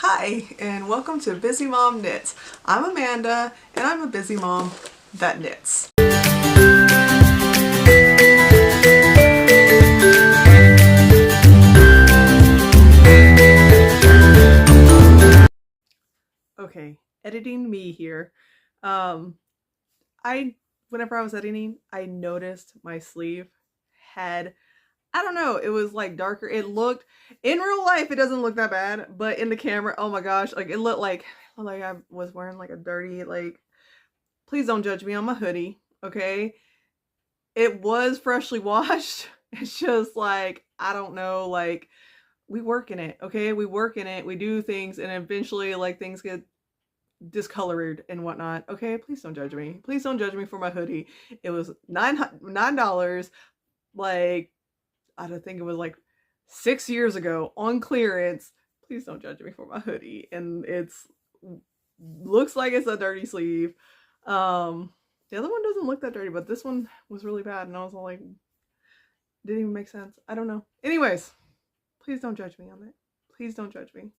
Hi, and welcome to Busy Mom Knits. I'm Amanda, and I'm a busy mom that knits. Okay, editing me here. Whenever I was editing, I noticed my sleeve had, I don't know, it was like darker. It looked, in real life, it doesn't look that bad, but in the camera, oh my gosh, like it looked like I was wearing like a dirty, like, please don't judge me on my hoodie, okay? It was freshly washed. It's just like, I don't know, like, we work in it, okay? We work in it, we do things, and eventually, like, things get discolored and whatnot. Okay, please don't judge me. Please don't judge me for my hoodie. It was $9, like, I don't think it was like 6 years ago on clearance. Please don't judge me for my hoodie. And it's looks like it's a dirty sleeve. The other one doesn't look that dirty, but this one was really bad, and I was all like, didn't even make sense. I don't know. Anyways, please don't judge me on it. Please don't judge me.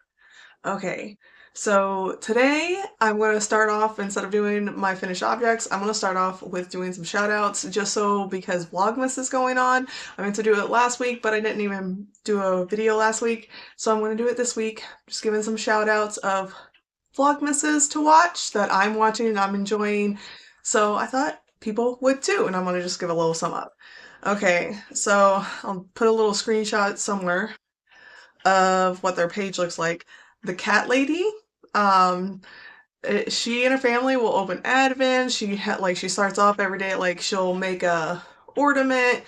Okay, so today I'm going to start off, instead of doing my finished objects, I'm going to start off with doing some shout outs, just so because Vlogmas is going on. I meant to do it last week, but I didn't even do a video last week, so I'm going to do it this week, just giving some shout outs of Vlogmases to watch that I'm watching and I'm enjoying, so I thought people would too, and I'm going to just give a little sum up. Okay, so I'll put a little screenshot somewhere of what their page looks like. The CATT Lady, she and her family will open advents. She starts off every day, like she'll make a ornament.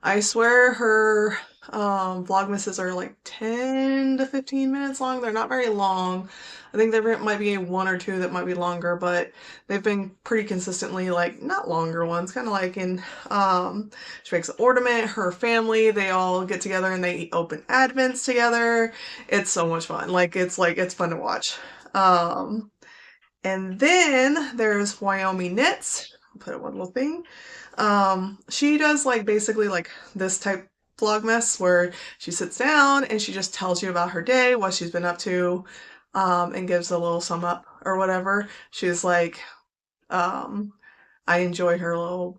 I swear her vlogmases are like 10 to 15 minutes long. They're not very long. I think there might be one or two that might be longer, but they've been pretty consistently, like, not longer ones, kind of like in, she makes an ornament, her family, they all get together and they open advents together. It's so much fun. It's fun to watch. And then there's Wyoming Knits. I'll put one little thing. She does like basically like this type vlogmas where she sits down and she just tells you about her day, what she's been up to, and gives a little sum up or whatever. She's like, I enjoy her little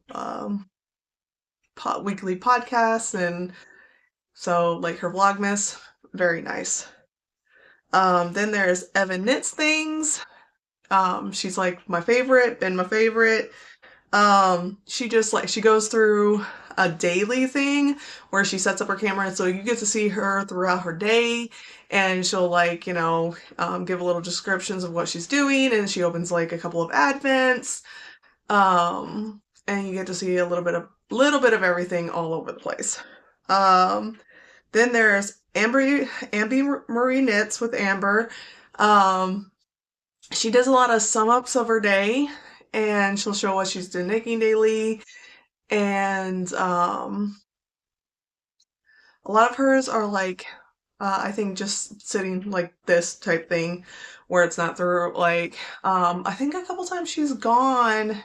weekly podcast, and so like her vlogmas, very nice. Then there's Evan Knits Things. She's like my favorite, been my favorite. She just like, she goes through a daily thing where she sets up her camera, and so you get to see her throughout her day, and she'll like, you know, give a little descriptions of what she's doing, and she opens like a couple of advents, and you get to see a little bit of everything all over the place. Then there's Amby Marie Knits with Amber. She does a lot of sum ups of her day, and she'll show what she's been knitting daily, and a lot of hers are like, I think just sitting like this type thing where it's not through, like, I think a couple times she's gone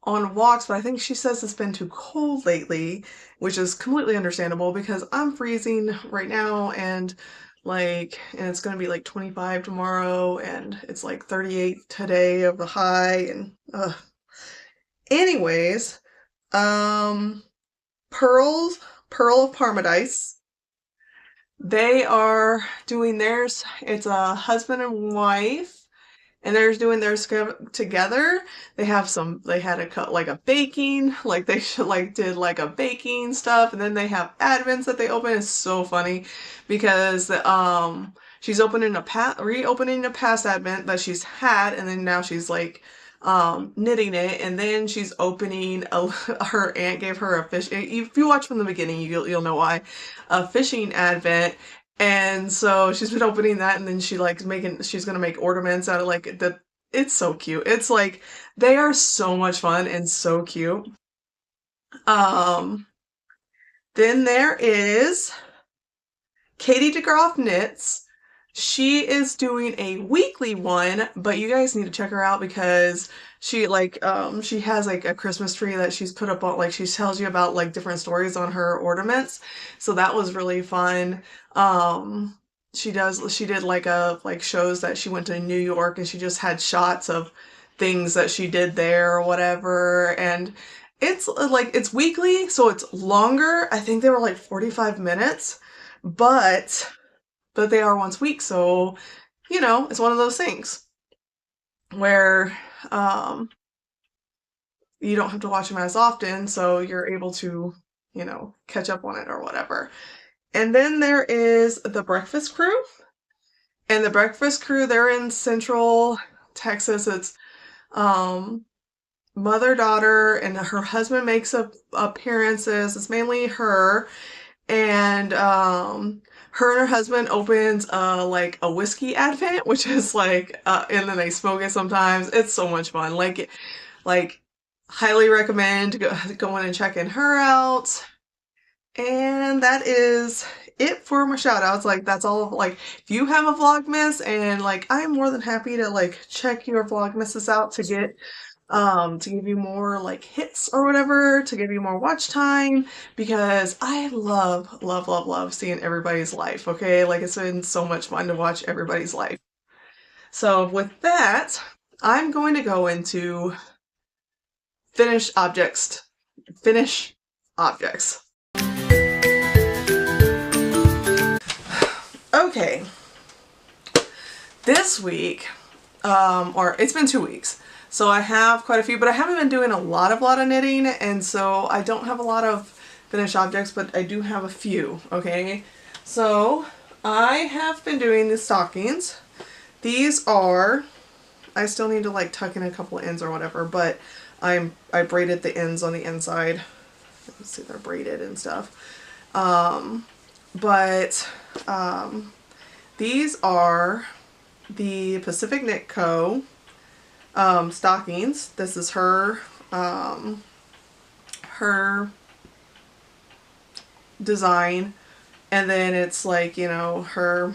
on walks, but I think she says it's been too cold lately, which is completely understandable because I'm freezing right now, and it's gonna be like 25 tomorrow, and it's like 38 today of the high, and anyways, Purl of Parmadise. They are doing theirs. It's a husband and wife, and they're doing theirs together. They had a cut like a baking, like they did like a baking stuff, and then they have advents that they open. It's so funny because she's reopening a past advent that she's had, and then now she's like knitting it, and then she's opening her aunt gave her a fish. If you watch from the beginning, you'll know why. A fishing advent. And so she's been opening that, and then she's gonna make ornaments out of like it's so cute. It's like, they are so much fun and so cute. Then there is Katie Degroff Knits. She is doing a weekly one, but you guys need to check her out because she has like a Christmas tree that she's put up on, like she tells you about like different stories on her ornaments. So that was really fun. she did like shows that she went to New York and she just had shots of things that she did there or whatever. And it's like, it's weekly, so it's longer. I think they were like 45 minutes, but they are once a week. So, you know, it's one of those things where you don't have to watch them as often, so you're able to, you know, catch up on it or whatever. And then there is the Breakfast Crew. And the Breakfast Crew, they're in Central Texas. It's um mother daughter, and her husband makes appearances. It's mainly her, and her and her husband opens like a whiskey advent, which is like and then they smoke it sometimes. It's so much fun. Like highly recommend going and checking her out. And that is it for my shout outs. Like that's all. Like if you have a Vlogmas, and like I'm more than happy to like check your Vlogmases out to get to give you more like hits or whatever, to give you more watch time, because I love seeing everybody's life. Okay, like it's been so much fun to watch everybody's life. So with that, I'm going to go into finish objects. Okay, this week, or it's been 2 weeks, so I have quite a few, but I haven't been doing a lot of knitting, and so I don't have a lot of finished objects, but I do have a few, okay? So I have been doing the stockings. These are, I still need to like tuck in a couple of ends or whatever, but I braided the ends on the inside. Let's see, they're braided and stuff. These are the Pacific Knit Co. Stockings. This is her design, and then it's like, you know, her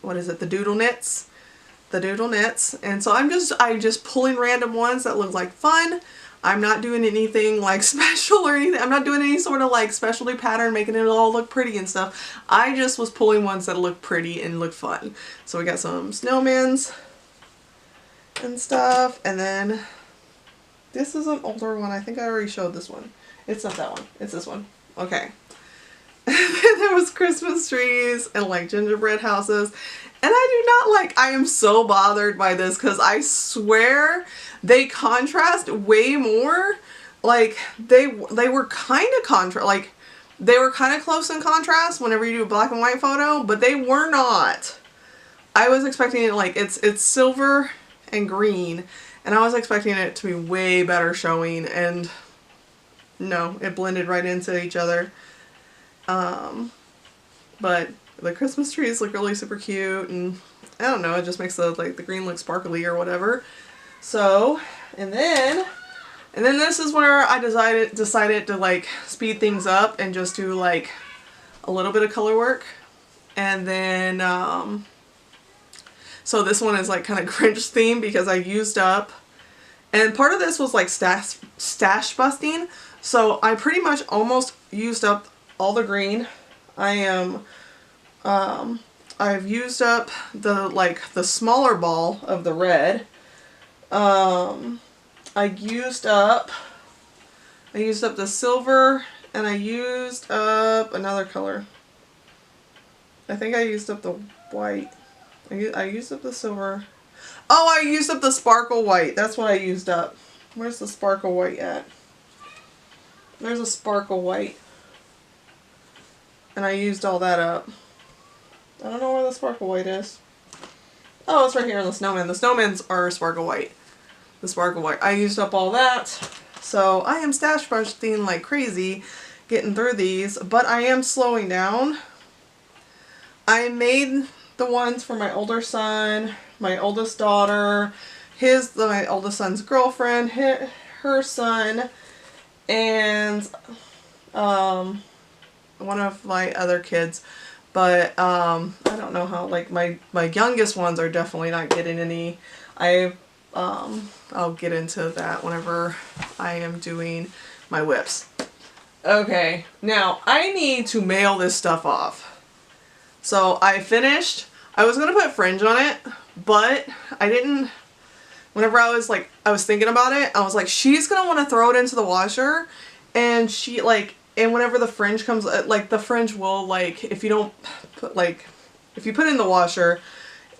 what is it, the doodle knits, and so I'm just pulling random ones that look like fun. I'm not doing anything like special or anything. I'm not doing any sort of like specialty pattern, making it all look pretty and stuff. I just was pulling ones that look pretty and look fun. So we got some snowmans and stuff, and then this is an older one. I think I already showed this one. It's not that one. It's this one. Okay. There was Christmas trees and like gingerbread houses, and I am so bothered by this because I swear they contrast way more. Like they were kind of they were kind of close in contrast whenever you do a black and white photo, but they were not. I was expecting it, like it's silver and green, and I was expecting it to be way better showing, and no, it blended right into each other. But the Christmas trees look really super cute, and I don't know, it just makes the green look sparkly or whatever. So, and then this is where I decided to like speed things up and just do like a little bit of color work. And then so this one is like kind of Grinch themed because I used up, and part of this was like stash busting. So I pretty much almost used up all the green. I've used up the smaller ball of the red. I used up the silver, and I used up another color. I think I used up the white. I used up the silver. Oh, I used up the sparkle white. That's what I used up. Where's the sparkle white at? There's a sparkle white. And I used all that up. I don't know where the sparkle white is. Oh, it's right here in the snowman. The snowmans are sparkle white. The sparkle white. I used up all that. So I am stash busting like crazy getting through these, but I am slowing down. I made the ones for my older son, my oldest daughter, my oldest son's girlfriend, her son, and one of my other kids. But I don't know how, like my youngest ones are definitely not getting any. I'll get into that whenever I am doing my whips. Okay, now I need to mail this stuff off. So I finished. I was gonna put fringe on it, but I didn't. Whenever I was thinking about it, I was like, she's gonna want to throw it into the washer, and and whenever the fringe comes, like the fringe will, like, if you don't put, like, if you put it in the washer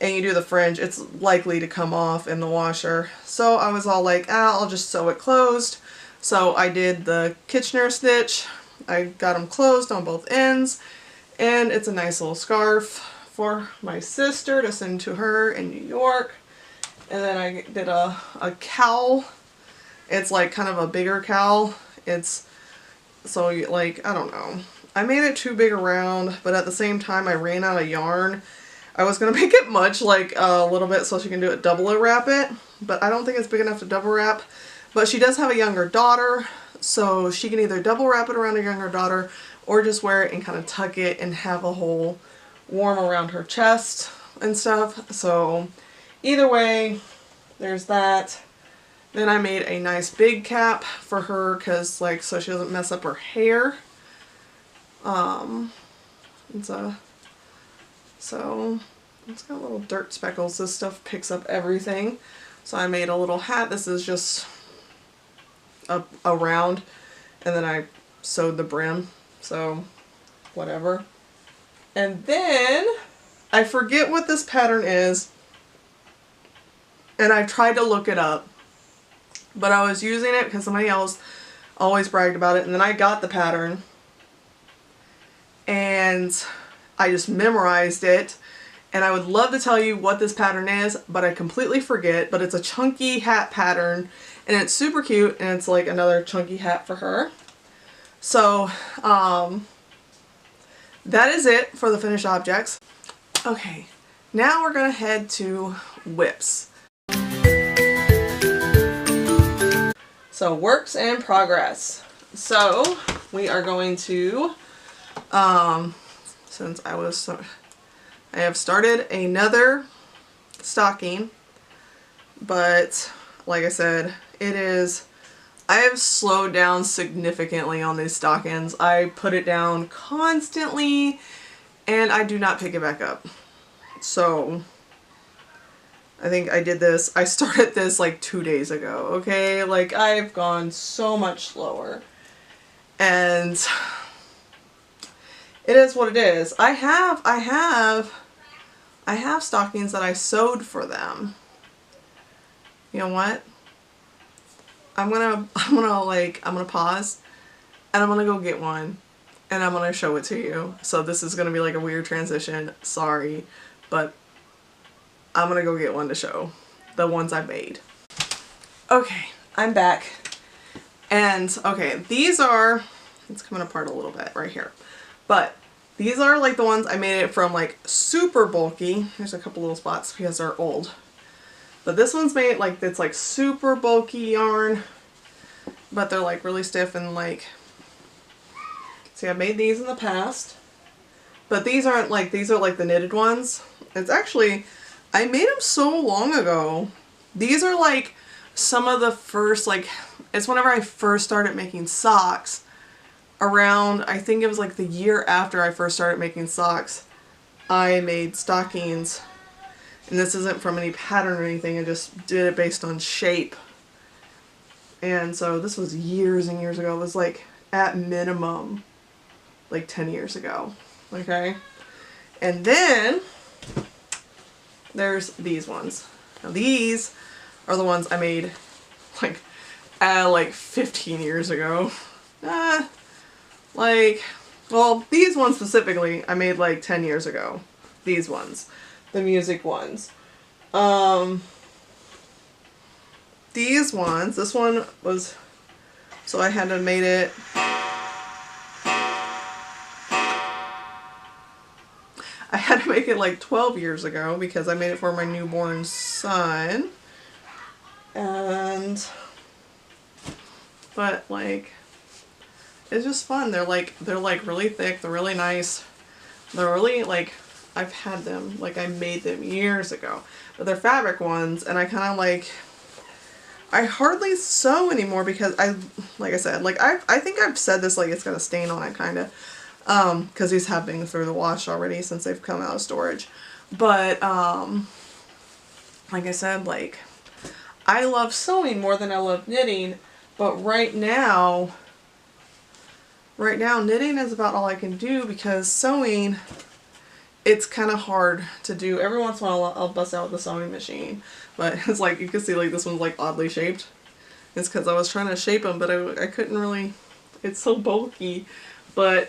and you do the fringe, it's likely to come off in the washer. So I was all like, ah, I'll just sew it closed. So I did the Kitchener stitch. I got them closed on both ends, and it's a nice little scarf for my sister to send to her in New York. And then I did a cowl. It's like kind of a bigger cowl. It's so, like, I don't know. I made it too big around, but at the same time I ran out of yarn. I was going to make it much, like a little bit so she can do it, double wrap it, but I don't think it's big enough to double wrap. But she does have a younger daughter, so she can either double wrap it around her younger daughter or just wear it and kind of tuck it and have a whole warm around her chest and stuff. So either way, there's that. Then I made a nice big cap for her, because, like, so she doesn't mess up her hair. So it's got little dirt speckles. This stuff picks up everything. So I made a little hat. This is just a round, and then I sewed the brim. So whatever. And then I forget what this pattern is, and I tried to look it up, but I was using it because somebody else always bragged about it, and then I got the pattern and I just memorized it, and I would love to tell you what this pattern is, but I completely forget. But it's a chunky hat pattern, and it's super cute, and it's like another chunky hat for her. So that is it for the finished objects. Okay, now we're gonna head to whips. So works in progress. So we are going to, since I have started another stocking, but like I said, I have slowed down significantly on these stockings. I put it down constantly and I do not pick it back up. So I think I started this like 2 days ago, okay? Like, I've gone so much slower, and it is what it is. I have stockings that I sewed for them. You know what? I'm gonna pause, and I'm gonna go get one, and I'm gonna show it to you. So this is gonna be like a weird transition. Sorry, but I'm gonna go get one to show the ones I made. Okay, I'm back, and okay, these are, it's coming apart a little bit right here, but these are like the ones I made it from, like super bulky. There's a couple little spots because they're old. But this one's made like, it's like super bulky yarn, but they're like really stiff and like, see, I made these in the past, but these aren't like, these are like the knitted ones. It's actually, I made them so long ago. These are like some of the first, like, it's whenever I first started making socks. Around, I think it was like the year after I first started making socks, I made stockings. And this isn't from any pattern or anything, I just did it based on shape. And so this was years and years ago. It was like at minimum like 10 years ago. Okay? And then there's these ones. Now these are the ones I made like 15 years ago. Well, these ones specifically I made like 10 years ago. These ones. The music ones. These ones, this one was, so I had to made it, I had to make it like 12 years ago because I made it for my newborn son. But like, it's just fun. They're like really thick. They're really nice. They're really like, I've had them, like I made them years ago, but they're fabric ones, and I kind of like, I hardly sew anymore because like I said, like I think I've said this, like it's got a stain on it kind of. because these have been through the wash already since they've come out of storage. But like I said, like, I love sewing more than I love knitting, but right now knitting is about all I can do, because sewing, it's kind of hard to do. Every once in a while I'll bust out the sewing machine, but it's like, you can see like this one's like oddly shaped. It's because I was trying to shape them, but I couldn't really, it's so bulky. But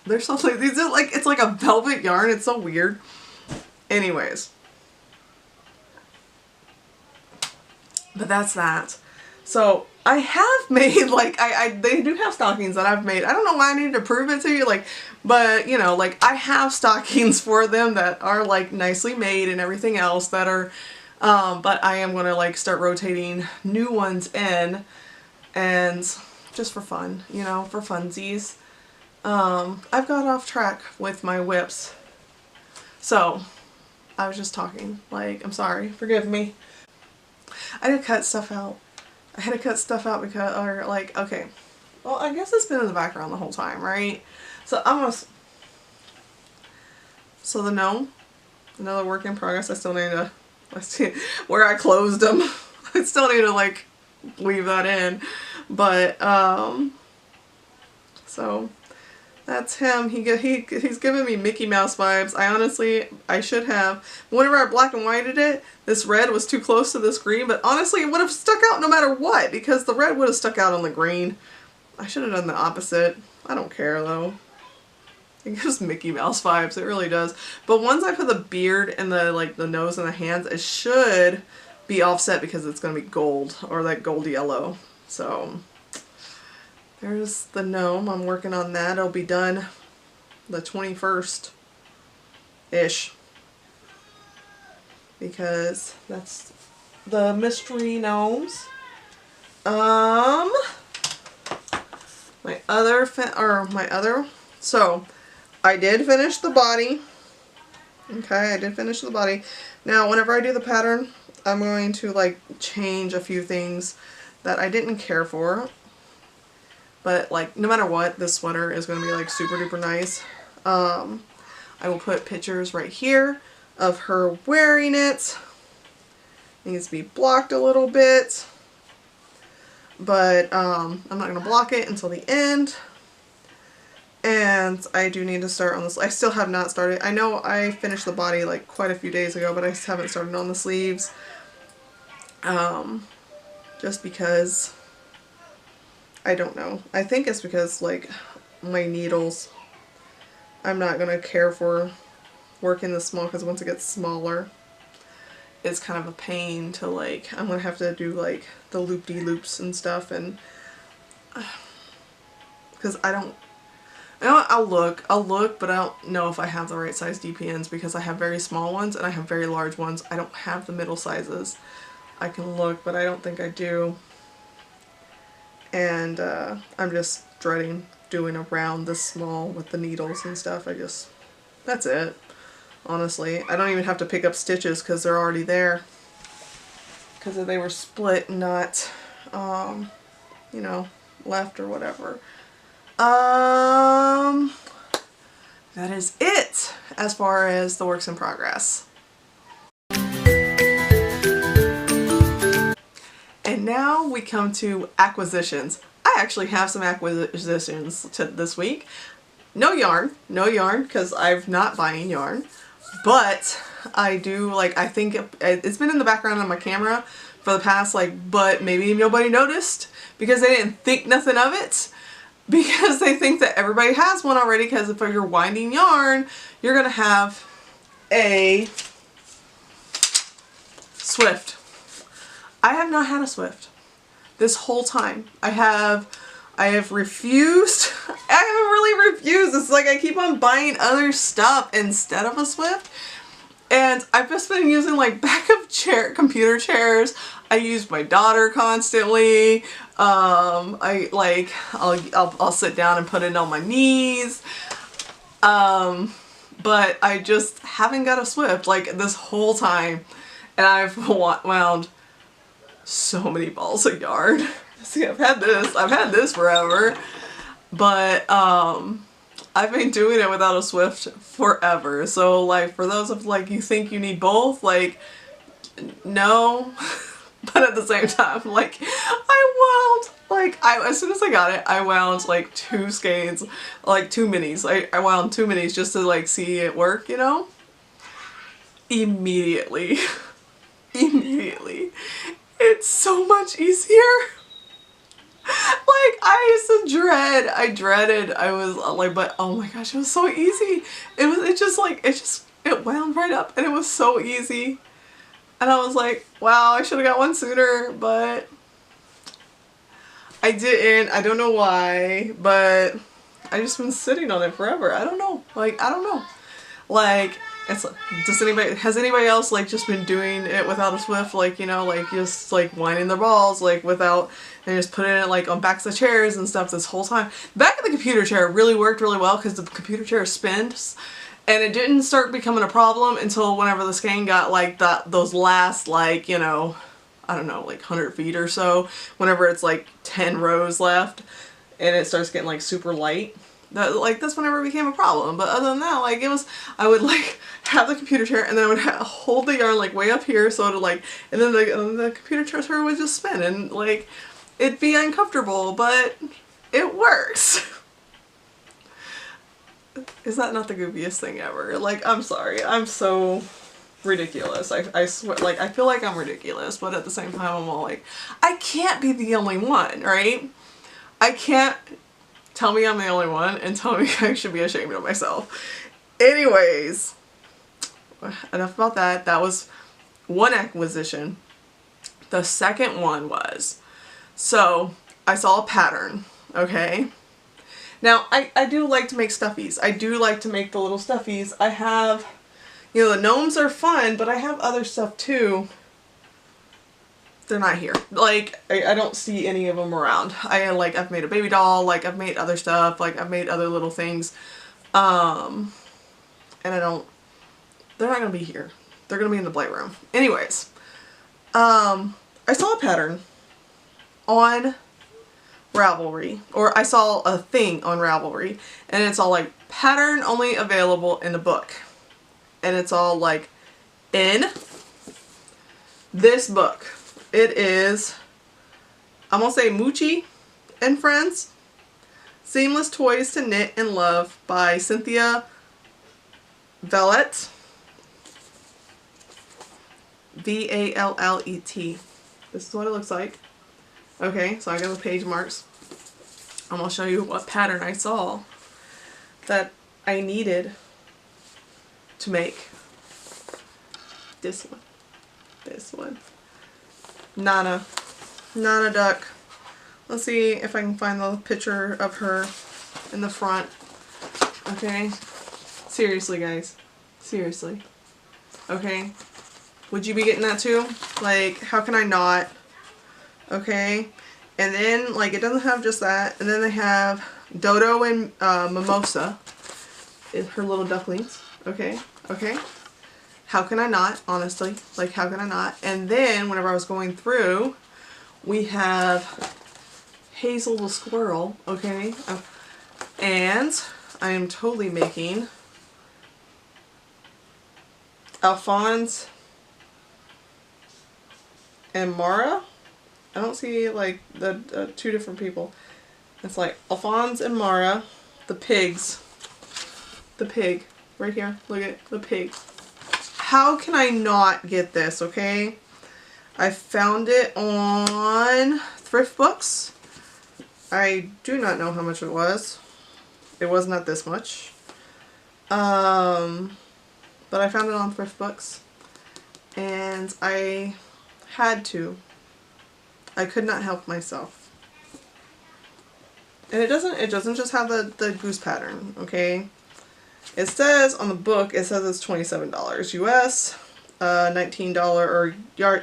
they're so like, these are like, it's like a velvet yarn, it's so weird. Anyways, but that's that. So I have made, like, they do have stockings that I've made. I don't know why I needed to prove it to you, like, but, you know, like, I have stockings for them that are, like, nicely made and everything else that are, but I am going to, like, start rotating new ones in, and just for fun, you know, for funsies. I've got off track with my whips, so I was just talking, like, I'm sorry, forgive me. I did cut stuff out. I had to cut stuff out because, or like, okay, well, I guess it's been in the background the whole time, right? So I'm gonna, so the gnome, another work in progress. I still need to, let's see, where I closed them, I still need to, like, leave that in, but, so that's him. He's giving me Mickey Mouse vibes. I should have, whenever I black and whited it, this red was too close to this green, but honestly it would have stuck out no matter what, because the red would have stuck out on the green. I should have done the opposite. I don't care though. It gives Mickey Mouse vibes, it really does. But once I put the beard and the, like, the nose and the hands, it should be offset because it's going to be gold, or that gold yellow. So there's the gnome. I'm working on that. It'll be done the 21st-ish. Because that's the mystery gnomes. So I did finish the body. Okay, I did finish the body. Now, whenever I do the pattern, I'm going to, like, change a few things that I didn't care for. But, like, no matter what, this sweater is going to be, like, super duper nice. I will put pictures right here of her wearing it. It needs to be blocked a little bit, but I'm not going to block it until the end. And I do need to start on this. I still have not started. I know I finished the body like quite a few days ago, but I haven't started on the sleeves. Just because, I don't know. I think it's because, like, my needles, I'm not going to care for working this small, because once it gets smaller it's kind of a pain to, like, I'm gonna have to do, like, the loop-de-loops and stuff, and because I'll look, but I don't know if I have the right size DPNs, because I have very small ones and I have very large ones. I don't have the middle sizes. I can look, but I don't think I do, and I'm just dreading doing around this small with the needles and stuff. That's it. Honestly, I don't even have to pick up stitches because they're already there, because they were split, not, you know, left or whatever. That is it as far as the works in progress. And now we come to acquisitions. I actually have some acquisitions this week. No yarn, because I've not buying yarn. But I do, like, I think it's been in the background on my camera for the past, like, but maybe nobody noticed because they didn't think nothing of it, because they think that everybody has one already, because if you're winding yarn, you're going to have a Swift. I have not had a Swift this whole time. I have refused. I haven't really refused. It's like I keep on buying other stuff instead of a Swift. And I've just been using, like, backup computer chairs. I use my daughter constantly. I'll sit down and put it on my knees. But I just haven't got a Swift, like, this whole time. And I've wound so many balls of yarn. See, I've had this forever, but I've been doing it without a Swift forever. So like for those of like you think you need both, like no. But at the same time, like I wound like as soon as I got it, I wound like 2 skeins, like 2 minis. I wound 2 minis just to like see it work, you know? Immediately. Immediately. It's so much easier. Like I used to dread, I was like, but oh my gosh, it was so easy. It wound right up and it was so easy. And I was like, wow, I should have got one sooner, but I didn't. I don't know why, but I just been sitting on it forever. I don't know. Like, I don't know. Like, has anybody else like just been doing it without a Swift? Like, you know, like just like winding their balls, like without, and just putting it like on backs of chairs and stuff this whole time. The back of the computer chair really worked really well because the computer chair spins. And it didn't start becoming a problem until whenever the skein got like those last like, you know, I don't know, like 100 feet or so. Whenever it's like 10 rows left and it starts getting like super light. That's whenever it became a problem. But other than that, like it was, I would like have the computer chair and then I would hold the yarn like way up here so to like, and then the computer chair would just spin and like it'd be uncomfortable, but it works. Is that not the goofiest thing ever? Like, I'm sorry. I'm so ridiculous. I swear, like, I feel like I'm ridiculous, but at the same time, I'm all like, I can't be the only one, right? I can't tell me I'm the only one and tell me I should be ashamed of myself. Anyways, enough about that. That was one acquisition. The second one was, so I saw a pattern, okay? Now, I do like to make stuffies. I do like to make the little stuffies. I have, you know, the gnomes are fun, but I have other stuff too. They're not here. Like, I don't see any of them around. I've made a baby doll, like, I've made other stuff, like, I've made other little things. And they're not gonna be here. They're gonna be in the blight room. Anyways, I saw a pattern on Ravelry, or I saw a thing on Ravelry, and it's all like pattern only available in the book, and it's all like in this book. It is, I'm gonna say Mouche and Friends, Seamless Toys to Knit and Love by Cinthia Vallett, V-A-L-L-E-T. This is what it looks like. Okay, so I got the page marks. I'm going to show you what pattern I saw that I needed to make. This one. This one. Nana Duck. Let's see if I can find the picture of her in the front. Okay. Seriously, guys. Seriously. Okay. Would you be getting that too? Like, how can I not? Okay, and then like it doesn't have just that, and then they have Dodo and Mimosa, her little ducklings. Okay, okay. How can I not? Honestly, like how can I not? And then whenever I was going through, we have Hazel the squirrel. Okay, and I am totally making Alphonse and Mara. I don't see like the 2 different people. It's like Alphonse and Mara, the pigs. The pig. Right here. Look at the pig. How can I not get this, okay? I found it on Thrift Books. I do not know how much it was. It was not this much. But I found it on Thrift Books. And I had to. I could not help myself. And it doesn't just have the goose pattern, okay? It says on the book, it says it's $27 US, $19 or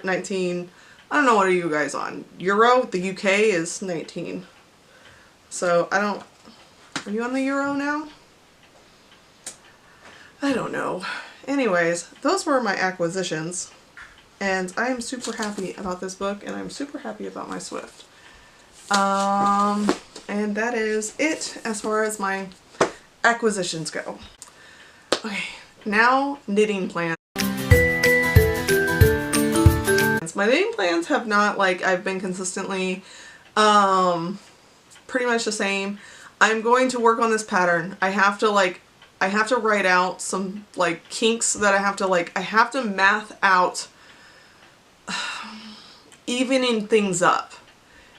19, I don't know what are you guys on. Euro, the UK is 19. So I don't, are you on the Euro now? I don't know. Anyways, those were my acquisitions. And I am super happy about this book, and I'm super happy about my Swift. And that is it as far as my acquisitions go. Okay, now knitting plans. My knitting plans have not, like, I've been consistently pretty much the same. I'm going to work on this pattern. I have to write out some like kinks that I have to math out, evening things up.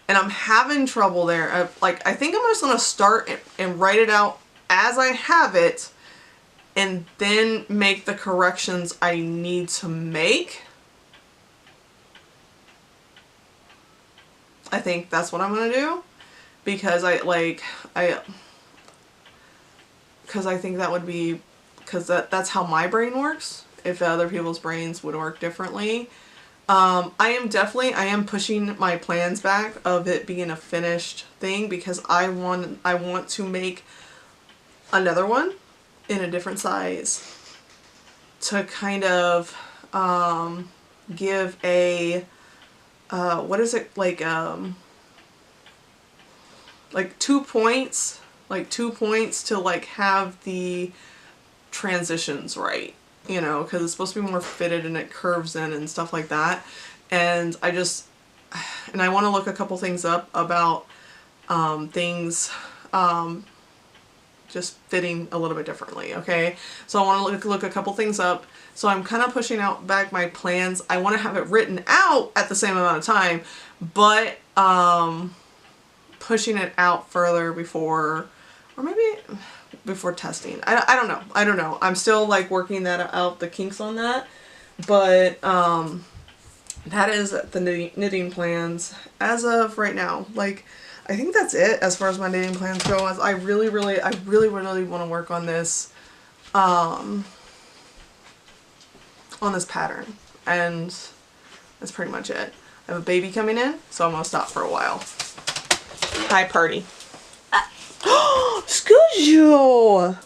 And I'm having trouble there. I think I'm just going to start and write it out as I have it and then make the corrections I need to make. I think that's what I'm going to do because I think that would be, because that's how my brain works. If other people's brains would work differently. I am pushing my plans back of it being a finished thing because I want to make another one in a different size to kind of give a what is it, like 2 points, to like have the transitions right, you know, because it's supposed to be more fitted and it curves in and stuff like that. And I want to look a couple things up about things just fitting a little bit differently, okay? So I want to look a couple things up. So I'm kind of pushing back my plans. I want to have it written out at the same amount of time, but pushing it out further before, or maybe before testing. I don't know. I'm still like working that out, the kinks on that, but that is the knitting plans as of right now. Like, I think that's it as far as my knitting plans go. As I really want to work on this pattern, and that's pretty much it. I have a baby coming in, so I'm gonna stop for a while. Hi, party. Excuse you.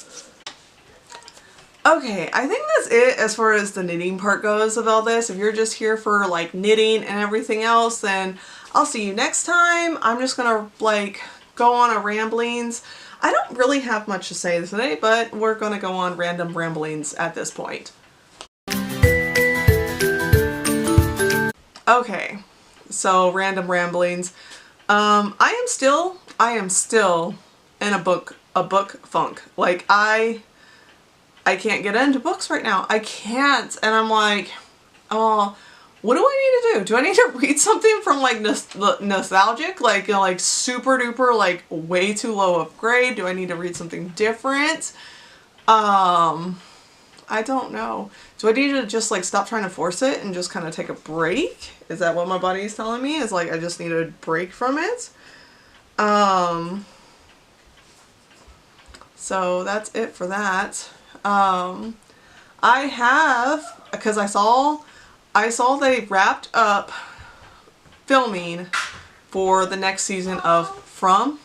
Okay, I think that's it as far as the knitting part goes of all this. If you're just here for like knitting and everything else, then I'll see you next time. I'm just gonna like go on a ramblings. I don't really have much to say today, but we're gonna go on random ramblings at this point. Okay, so random ramblings. I am still in a book funk. Like I can't get into books right now. I can't, and I'm like, oh, what do I need to do? Do I need to read something from like nostalgic, like, you know, like super duper, like way too low of grade? Do I need to read something different? I don't know. Do I need to just like stop trying to force it and just kind of take a break? Is that what my body is telling me? Is like I just need a break from it? So that's it for that. I have, because I saw they wrapped up filming for the next season of From,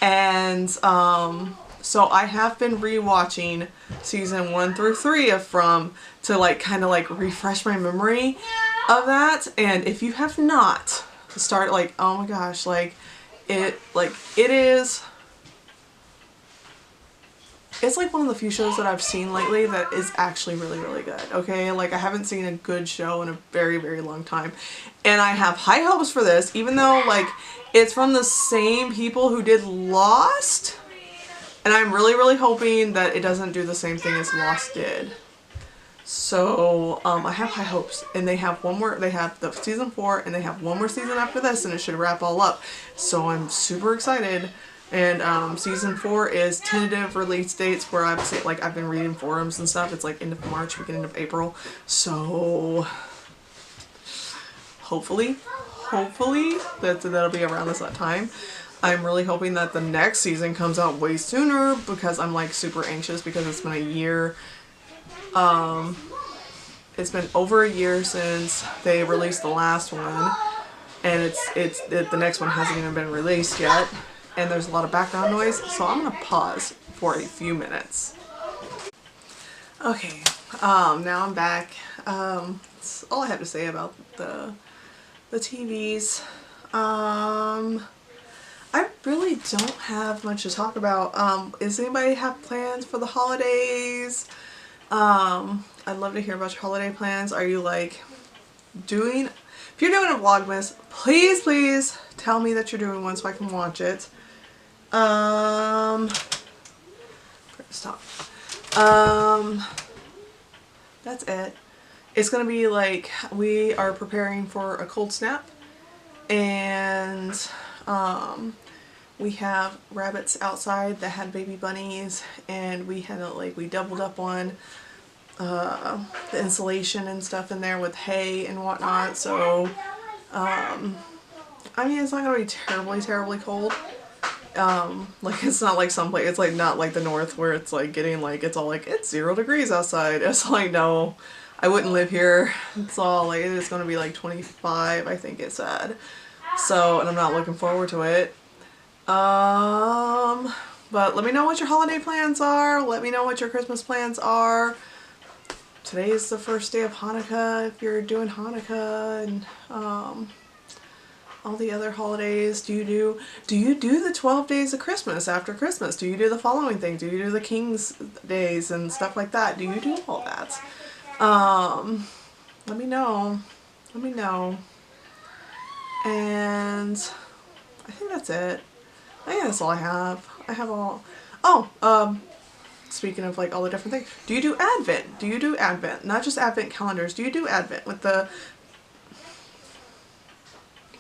and so I have been rewatching season 1 through 3 of From to like kind of like refresh my memory of that. And if you have not started, like, oh my gosh, like it is, it's like one of the few shows that I've seen lately that is actually really good. Okay, like I haven't seen a good show in a very long time, and I have high hopes for this, even though like it's from the same people who did Lost. And I'm really hoping that it doesn't do the same thing as Lost did. So I have high hopes, and they have one more. They have the season 4, and they have one more season after this, and it should wrap all up. So I'm super excited. And season 4 is tentative release dates, where I've been reading forums and stuff. It's like end of March, beginning of April. So hopefully that'll be around this time. I'm really hoping that the next season comes out way sooner, because I'm like super anxious, because it's been a year. It's been over a year since they released the last one, and the next one hasn't even been released yet, and there's a lot of background noise, so I'm gonna pause for a few minutes. Okay, now I'm back. That's all I have to say about the TVs. I really don't have much to talk about. Does anybody have plans for the holidays? I'd love to hear about your holiday plans. Are you like doing, if you're doing a Vlogmas, please tell me that you're doing one so I can watch it. Stop. That's it. It's gonna be like, we are preparing for a cold snap, and we have rabbits outside that had baby bunnies, and we had we doubled up on the insulation and stuff in there with hay and whatnot, so I mean, it's not gonna be terribly cold. Like, it's not like someplace, it's like not like the north where it's like getting like, it's all like, it's 0 degrees outside. It's like, no, I wouldn't live here. It's all like, it is gonna be like 25, I think it said. So, and I'm not looking forward to it. But let me know what your holiday plans are. Let me know what your Christmas plans are. Today is the first day of Hanukkah if you're doing Hanukkah, and all the other holidays. Do you do the 12 days of Christmas after Christmas? Do you do the following thing? Do you do the King's Days and stuff like that? Do you do all that? Let me know. Let me know. And I think that's it. I think that's all I have. I have all... Oh, speaking of like all the different things. Do you do Advent? Do you do Advent? Not just Advent calendars. Do you do Advent with the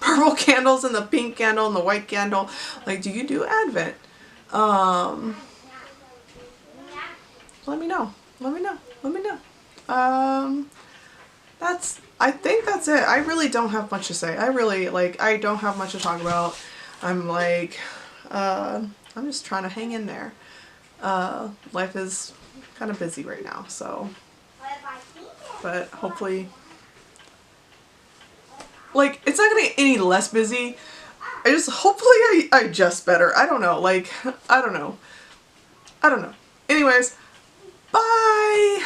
purple candles and the pink candle and the white candle? Like, do you do Advent? Let me know. Let me know. Let me know. I think that's it. I really don't have much to say. I don't have much to talk about. I'm like, I'm just trying to hang in there. Life is kind of busy right now, so, but hopefully, like, it's not gonna get any less busy. Hopefully I adjust better. I don't know, like, I don't know. Anyways, bye!